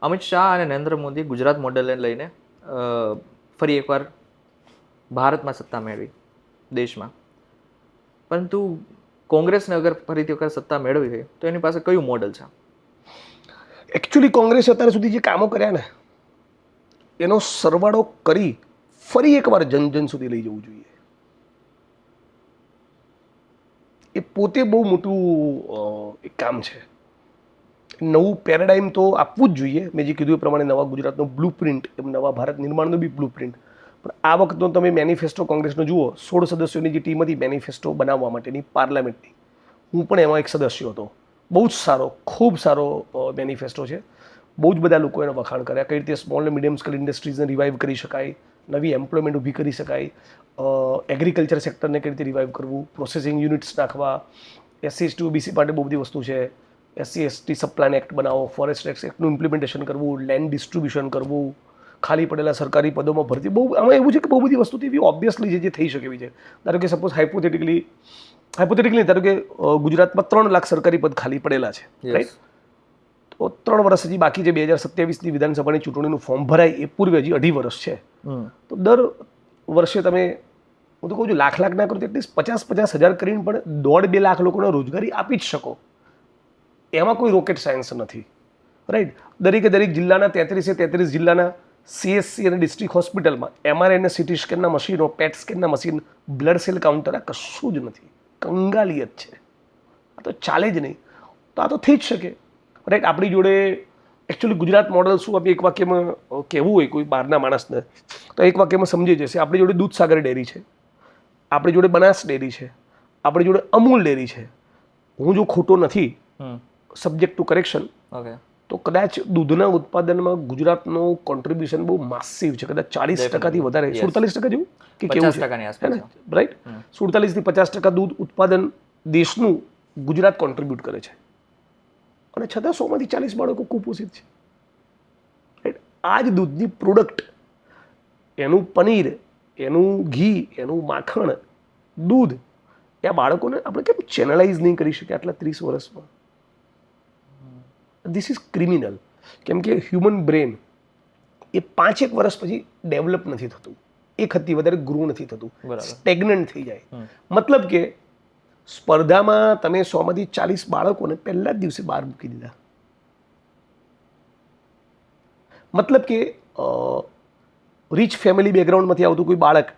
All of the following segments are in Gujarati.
અમિત શાહ અને નરેન્દ્ર મોદી ગુજરાત મોડેલને લઈને ફરી એકવાર ભારતમાં સત્તા મેળવી દેશમાં, પરંતુ કોંગ્રેસને અગર ફરીથી વખત સત્તા મેળવી હોય તો એની પાસે કયું મોડેલ છે? એકચ્યુઅલી કોંગ્રેસે અત્યાર સુધી જે કામો કર્યા ને એનો સરવાળો કરી ફરી એકવાર જન જન સુધી લઈ જવું જોઈએ. એ પોતે બહુ મોટું એક કામ છે. નવું પેરાડાઇમ તો આપવું જ જોઈએ. મેં જે કીધું એ પ્રમાણે નવા ગુજરાતનો બ્લુ પ્રિન્ટ, એમ નવા ભારત નિર્માણનો બી બ્લુ પ્રિન્ટ. પણ આ વખતનો તમે મેનિફેસ્ટો કોંગ્રેસનો જુઓ, 16 સદસ્યોની જે ટીમ હતી મેનિફેસ્ટો બનાવવા માટેની પાર્લામેન્ટની, હું પણ એમાં એક સદસ્ય હતો. બહુ જ સારો, ખૂબ સારો મેનિફેસ્ટો છે. બહુ જ બધા લોકો એનો વખાણ કર્યા. કઈ રીતે સ્મોલ અને મીડિયમ સ્કેલ ઇન્ડસ્ટ્રીઝને રિવાઇવ કરી શકાય, નવી એમ્પ્લોયમેન્ટ ઊભી કરી શકાય, એગ્રીકલ્ચર સેક્ટરને કઈ રીતે રિવાઇવ કરવું, પ્રોસેસિંગ યુનિટ્સ નાખવા, SC ST OBC માટે બહુ બધી વસ્તુ છે. SC ST સબપ્લાન એક્ટ બનાવો, ફોરેસ્ટ એક્ટનું ઇમ્પ્લિમેન્ટેશન કરવું, લેન્ડ ડિસ્ટ્રીબ્યુશન કરવું, ખાલી પડેલા સરકારી પદોમાં ભરતી. બહુ આમાં એવું છે કે બહુ બધી વસ્તુ એવી ઓબ્વિયસલી છે જે થઈ શકે એવી છે. ધારો કે સપોઝ હાઇપોથેટિકલી ધારો કે ગુજરાતમાં 3 લાખ સરકારી પદ ખાલી પડેલા છે, રાઈટ? તો 3 વર્ષ હજી બાકી છે. 2027ની વિધાનસભાની ચૂંટણીનું ફોર્મ ભરાય એ પૂર્વે હજી 2.5 વર્ષ છે. તો દર વર્ષે તમે, હું તો કહું છું, લાખ ના કરો તો એટલીસ્ટ 50-50 હજાર કરીને પણ 1.5-2 લાખ લોકોને રોજગારી આપી જ શકો. એમાં કોઈ રોકેટ સાયન્સ નથી, રાઈટ? દરેક જિલ્લાના 33 જિલ્લાના CSC અને ડિસ્ટ્રિક્ટ હોસ્પિટલમાં MRI અને CT સ્કેનના મશીનો, પેટ સ્કેનના મશીન, બ્લડ સેલ કાઉન્ટર, આ કશું જ નથી. કંગાલિયત છે. આ તો ચાલે જ નહીં. તો આ તો થઈ જ શકે, રાઈટ? આપણી જોડે એકચ્યુઅલી ગુજરાત મોડલ શું, આપણે એક વાક્યમાં કહેવું હોય કોઈ બહારના માણસને તો એક વાક્યમાં સમજી જશે. આપણી જોડે દૂધસાગર ડેરી છે, આપણી જોડે બનાસ ડેરી છે, આપણી જોડે અમૂલ ડેરી છે. હું જો ખોટો નથી, સબ્જેક્ટ ટુ કરેક્શન, તો કદાચ દૂધના ઉત્પાદનમાં ગુજરાતનું કોન્ટ્રીબ્યુશન બહુ માસિવ છે. કદાચ 40%થી વધારે, 47% જેવું કે કેવું છે, રાઈટ? 47 થી 50% દૂધ ઉત્પાદન દેશનું ગુજરાત કોન્ટ્રીબ્યુટ કરે છે. અને છતાં 100માંથી 40 બાળકો કુપોષિત છે, રાઈટ? આ જ દૂધની પ્રોડક્ટ, એનું પનીર, એનું ઘી, એનું માખણ, દૂધ, એ બાળકોને આપણે કેમ ચેનલાઇઝ નહીં કરી શકીએ આટલા 30 વર્ષમાં? This is criminal. કેમ કે હ્યુમન બ્રેન એ 5-1 વર્ષ પછી ડેવલપ નથી થતું, 1 હદથી વધારે ગ્રો નથી થતું, સ્ટેગ્નન્ટ થઈ જાય. મતલબ કે સ્પર્ધામાં તમે 100માંથી 40 બાળકોને પહેલા જ દિવસે બહાર મૂકી દીધા. મતલબ કે રીચ ફેમિલી બેકગ્રાઉન્ડમાંથી આવતું કોઈ બાળક,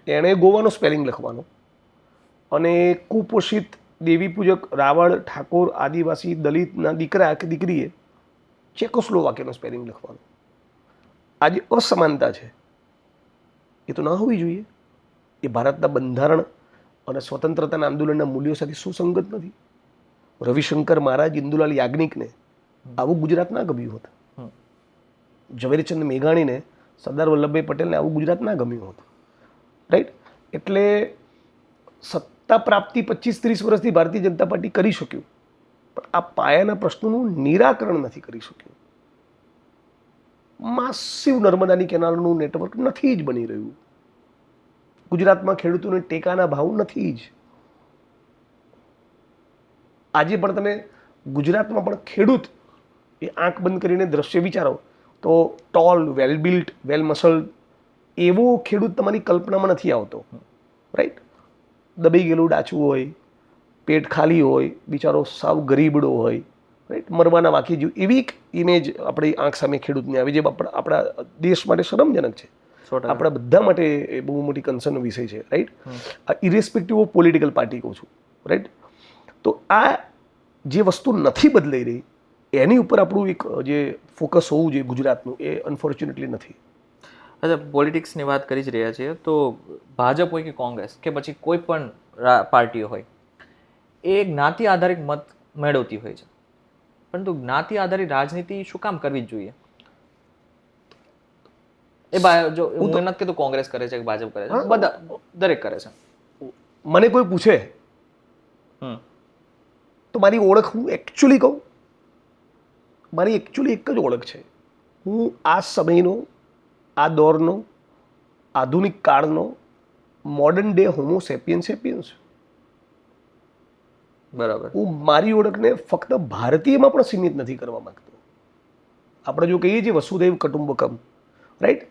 એણે ગોવાનો સ્પેલિંગ લખવાનો, અને કુપોષિત દેવી પૂજક રાવળ, ઠાકોર, આદિવાસી, દલિતના દીકરા કે દીકરીએ ચેકોસ્લોવાકિયાનો સ્પેલિંગ લખવાનો. આ જે અસમાનતા છે એ તો ના હોવી જોઈએ. એ ભારતના બંધારણ અને સ્વતંત્રતાના આંદોલનના મૂલ્યો સાથે સુસંગત નથી. રવિશંકર મહારાજ, ઇન્દુલાલ યાજ્ઞિકને આવું ગુજરાત ના ગમ્યું હોત. ઝવેરચંદ મેઘાણીને, સરદાર વલ્લભભાઈ પટેલને આવું ગુજરાત ના ગમ્યું હોત, રાઈટ? એટલે સત્તા પ્રાપ્તિ 25-30 વર્ષથી ભારતીય જનતા પાર્ટી કરી શક્યું, પણ આ પાયાના પ્રશ્નોનું નિરાકરણ નથી કરી શક્યું. માસિવ નર્મદાની કેનાલનું નેટવર્ક નથી જ બની રહ્યું. ગુજરાતમાં ખેડૂતોને ટેકાના ભાવ નથી જ. આજે પણ તમે ગુજરાતમાં પણ ખેડૂત એ આંખ બંધ કરીને દ્રશ્ય વિચારો તો ટોલ, વેલ બિલ્ટ, વેલ મસલ એવો ખેડૂત તમારી કલ્પનામાં નથી આવતો, રાઈટ? દબાઈ ગયેલું ડાચું હોય, પેટ ખાલી હોય, બિચારો સાવ ગરીબડો હોય, રાઈટ? મરવાના વાકી જેવું, એવી એક ઇમેજ આપણી આંખ સામે ખેડૂતની આવી, જે આપણા દેશ માટે શરમજનક છે. આપણા બધા માટે એ બહુ મોટી કન્સર્નનો વિષય છે, રાઈટ? ઇરેસ્પેક્ટિવ ઓફ પોલિટિકલ પાર્ટી કહું છું, રાઈટ? તો આ જે વસ્તુ નથી બદલાઈ રહી એની ઉપર આપણું એક જે ફોકસ હોવું જોઈએ ગુજરાતનું, એ અનફોર્ચ્યુનેટલી નથી. અચ્છા, પોલિટિક્સની વાત કરી જ રહ્યા છીએ, તો ભાજપ હોય કે કોંગ્રેસ કે પછી કોઈ પણ પાર્ટીઓ હોય, એ જ્ઞાતિ આધારિત મત મેળવતી હોય છે, પરંતુ જ્ઞાતિ આધારિત રાજનીતિ શું કામ કરવી જ જોઈએ? જો હું નથી કહેતો કોંગ્રેસ કરે છે કે ભાજપ કરે છે, બધા દરેક કરે છે. મને કોઈ પૂછે તો મારી ઓળખ, હું એકચ્યુઅલી કહું, મારી એકચ્યુઅલી એક જ ઓળખ છે. હું આ સમયનો, આ દોરનો, આધુનિક કાળનો મોડર્ન ડે હોમો સેપિયન્સ છું. બરાબર. હું મારી ઓળખને ફક્ત ભારતીયમાં પણ સીમિત નથી કરવા માંગતો. આપણે જો કહીએ છીએ વસુધૈવ કુટુંબકમ, રાઈટ,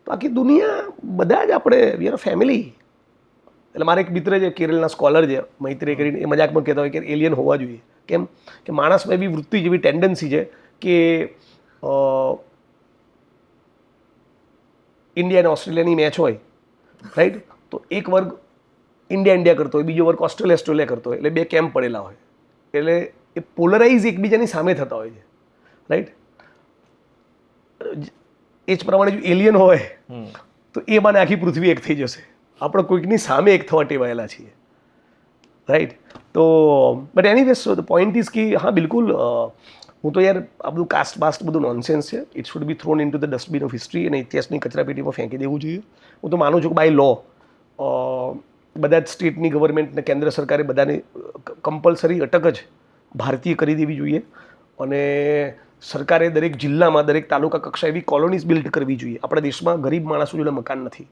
તો આખી દુનિયા બધા જ આપણે વી આર ફેમિલી. એટલે મારે એક મિત્ર છે કેરળના સ્કોલર છે મૈત્રી કરીને, એ મજાકમાં કહેતા હોય કે એલિયન હોવા જોઈએ. કેમ કે માણસમાં એવી વૃત્તિ જેવી ટેન્ડન્સી છે કે ઇન્ડિયા અને ઓસ્ટ્રેલિયાની મેચ હોય, રાઈટ, તો એક વર્ગ ઇન્ડિયા કરતો હોય, બીજો વર્ગ ઓસ્ટ્રેલિયા કરતો હોય, એટલે બે કેમ્પ પડેલા હોય, એટલે એ પોલરાઇઝ એકબીજાની સામે થતા હોય છે, રાઈટ. એ જ પ્રમાણે જો એલિયન હોય તો એ બાને આખી પૃથ્વી એક થઈ જશે. આપણે કોઈકની સામે એક થવા ટેવાયેલા છીએ, રાઈટ. તો but anyways the point is કે હા બિલકુલ હું તો યાર આ બધું કાસ્ટ બાસ્ટ બધું નોનસેન્સ છે. It should be thrown in to the dustbin of history, અને ઇતિહાસની કચરાપેટીમાં ફેંકી દેવું જોઈએ. હું તો માનું છું કે બાય લો બધા જ સ્ટેટની ગવર્મેન્ટને કેન્દ્ર સરકારે બધાને કમ્પલસરી અટક જ ભારતીય કરી દેવી જોઈએ, અને સરકારે દરેક જિલ્લામાં દરેક તાલુકા કક્ષાએ એવી કોલોનીઝ બિલ્ડ કરવી જોઈએ. આપણા દેશમાં ગરીબ માણસો જોડે મકાન નથી,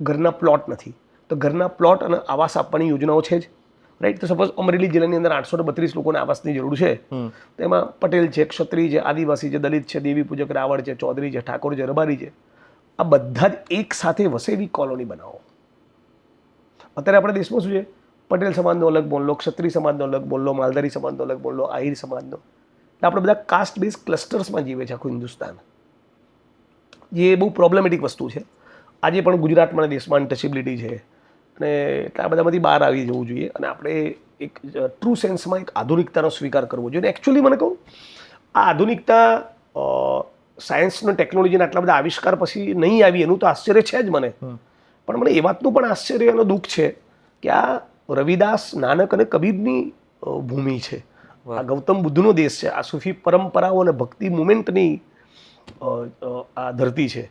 ઘરના પ્લોટ નથી, તો ઘરના પ્લોટ અને આવાસ આપવાની યોજનાઓ છે જ, રાઈટ. તો સપોઝ અમરેલી જિલ્લાની અંદર 832 લોકોને આવાસની જરૂર છે, તો એમાં પટેલ છે, ક્ષત્રિય છે, આદિવાસી છે, દલિત છે, દેવી પૂજક રાવળ છે, ચૌધરી છે, ઠાકોર છે, રબારી છે, આ બધા જ એક સાથે વસે એવી કોલોની બનાવો. અત્યારે આપણા દેશમાં શું છે, પટેલ સમાજનો અલગ બોલલો, ક્ષત્રિય સમાજનો અલગ બોલલો, માલધારી સમાજનો અલગ બોલલો, આહિર સમાજનો, એટલે આપણે બધા કાસ્ટ બેઝ ક્લસ્ટર્સમાં જીવે છે આખું હિન્દુસ્તાન, જે બહુ પ્રોબ્લેમેટિક વસ્તુ છે. આજે પણ ગુજરાતમાં દેશમાં અનટચેબિલિટી છે, અને એટલે આ બધામાંથી બહાર આવી જવું જોઈએ, અને આપણે એક ટ્રુ સેન્સમાં એક આધુનિકતાનો સ્વીકાર કરવો જોઈએ. એકચ્યુઅલી મને કહું, આ આધુનિકતા સાયન્સનો ટેકનોલોજીના આટલા બધા આવિષ્કાર પછી નહીં આવી એનું તો આશ્ચર્ય છે જ મને, પણ મને એ વાતનું પણ આશ્ચર્ય અને દુઃખ છે કે આ રવિદાસ, નાનક અને કબીરની ભૂમિ છે, આ ગૌતમ બુદ્ધનો દેશ છે, આ સૂફી પરંપરાઓ અને ભક્તિ મુવમેન્ટની આ ધરતી છે,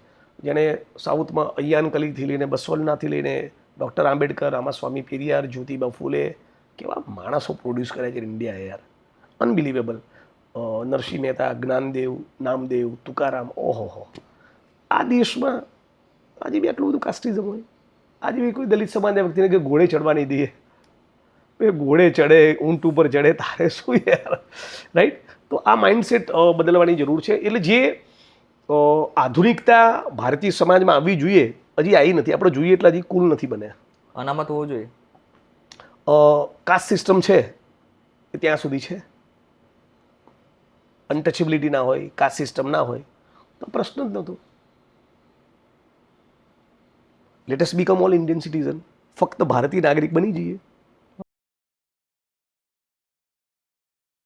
જેણે સાઉથમાં અય્યાન કલીથી લઈને બસવલનાથી લઈને ડૉક્ટર આંબેડકર, રામાસ્વામી પેરિયાર, જ્યોતિબા ફૂલે, કેવા માણસો પ્રોડ્યુસ કર્યા છે ઇન્ડિયાએ યાર, અનબિલિવેબલ. નરસિંહ મહેતા, જ્ઞાનદેવ, નામદેવ, તુકારામ, ઓહો. આ દેશમાં આજે બી આટલું બધું કાસ્ટિઝમ હોય. આજે બી કોઈ દલિત સમાજના વ્યક્તિને કે ઘોડે ચડવા નહીં દઈએ, એ ઘોડે ચડે, ઊંટ ઉપર ચડે, તારે શું યાર, રાઈટ. તો આ માઇન્ડસેટ બદલવાની જરૂર છે. એટલે જે આધુનિકતા ભારતીય સમાજમાં આવવી જોઈએ હજી આવી નથી. આપણે જોઈએ એટલે હજી કુલ નથી બન્યા. અનામત હોવું જોઈએ. કાસ્ટ સિસ્ટમ છે એ ત્યાં સુધી છે, અનટચેબિલિટી ના હોય, કાસ્ટ સિસ્ટમ ના હોય તો પ્રશ્ન જ નહોતો. Let us become all Indian citizen, ફક્ત ભારતીય નાગરિક બની જઈએ.